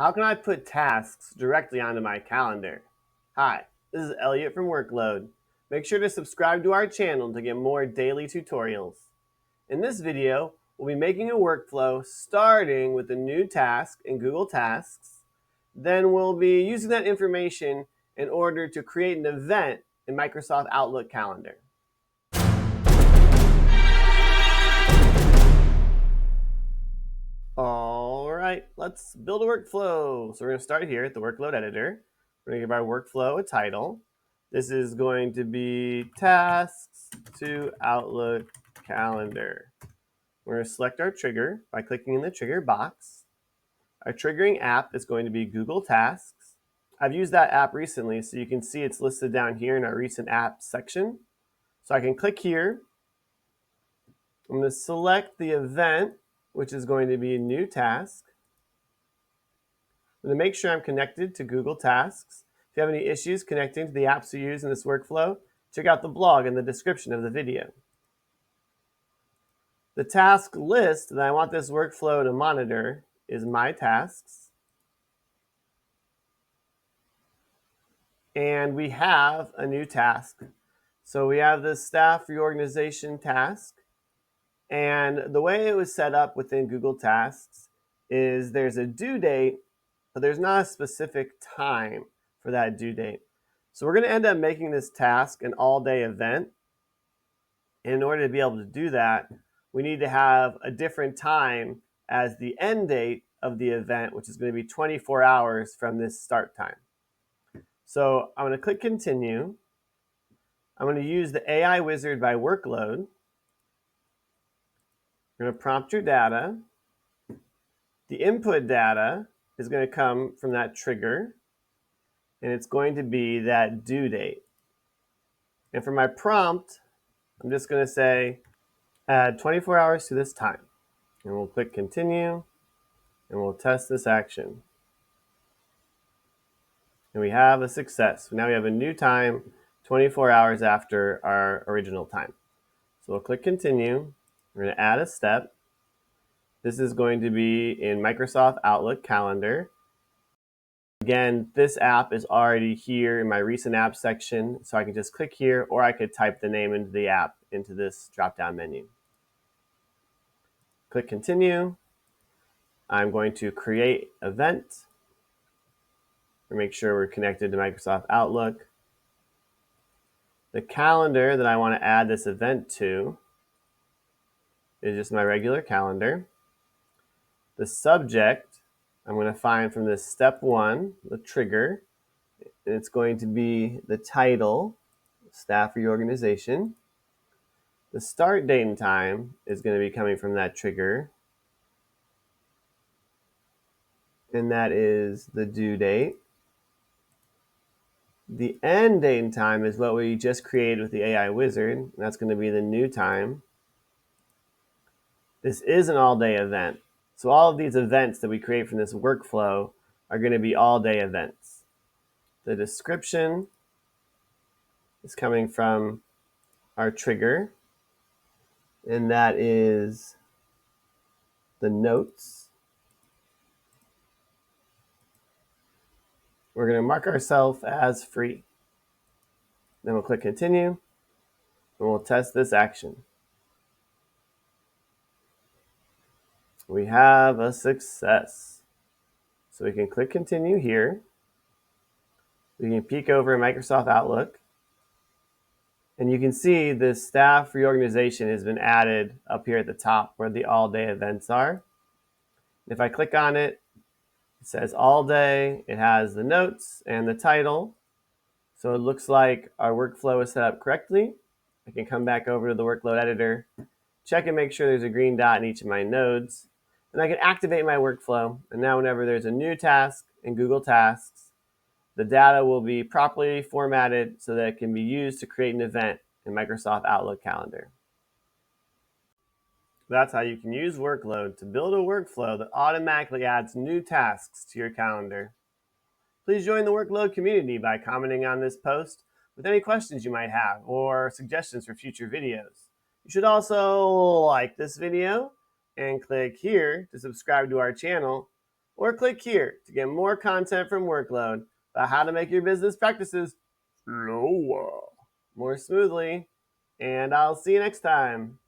How can I put tasks directly onto my calendar? Hi, this is Eliot from Workload. Make sure to subscribe to our channel to get more daily tutorials. In this video, we'll be making a workflow starting with a new task in Google Tasks. Then we'll be using that information in order to create an event in Microsoft Outlook Calendar. All right, let's build a workflow. So we're going to start here at the Workload editor. We're going to give our workflow a title. This is going to be Tasks to Outlook Calendar. We're going to select our trigger by clicking in the trigger box. Our triggering app is going to be Google Tasks. I've used that app recently, so you can see it's listed down here in our recent apps section. So I can click here. I'm going to select the event, which is going to be a new task. I'm going to make sure I'm connected to Google Tasks. If you have any issues connecting to the apps you use in this workflow, check out the blog in the description of the video. The task list that I want this workflow to monitor is My Tasks. And we have a new task. So we have the staff reorganization task. And the way it was set up within Google Tasks is there's a due date, but there's not a specific time for that due date. So we're going to end up making this task an all-day event. And in order to be able to do that, we need to have a different time as the end date of the event, which is going to be 24 hours from this start time. So I'm going to click Continue. I'm going to use the AI Wizard by Workload. We're going to prompt your data. The input data is going to come from that trigger, and it's going to be that due date. And for my prompt, I'm just going to say, add 24 hours to this time. And we'll click Continue, and we'll test this action. And we have a success. Now we have a new time 24 hours after our original time. So we'll click Continue. We're going to add a step. This is going to be in Microsoft Outlook Calendar. Again, this app is already here in my recent apps section, so I can just click here, or I could type the name into the app into this drop-down menu. Click Continue. I'm going to create event. Make sure we're connected to Microsoft Outlook. The calendar that I want to add this event to is just my regular calendar. The subject I'm going to find from this step 1, the trigger, and it's going to be the title, staff reorganization. The start date and time is going to be coming from that trigger, and that is the due date. The end date and time is what we just created with the AI Wizard, and that's going to be the new time. This is an all-day event. So all of these events that we create from this workflow are going to be all-day events. The description is coming from our trigger, and that is the notes. We're going to mark ourselves as free. Then we'll click Continue, and we'll test this action. We have a success. So we can click Continue here. We can peek over Microsoft Outlook, and you can see the staff reorganization has been added up here at the top where the all-day events are. If I click on it, it says all day. It has the notes and the title. So it looks like our workflow is set up correctly. I can come back over to the Workload editor, check and make sure there's a green dot in each of my nodes, and I can activate my workflow. And now whenever there's a new task in Google Tasks, the data will be properly formatted so that it can be used to create an event in Microsoft Outlook Calendar. That's how you can use Workload to build a workflow that automatically adds new tasks to your calendar. Please join the Workload community by commenting on this post with any questions you might have or suggestions for future videos. You should also like this video and click here to subscribe to our channel, or click here to get more content from Workload about how to make your business practices flow more smoothly. And I'll see you next time.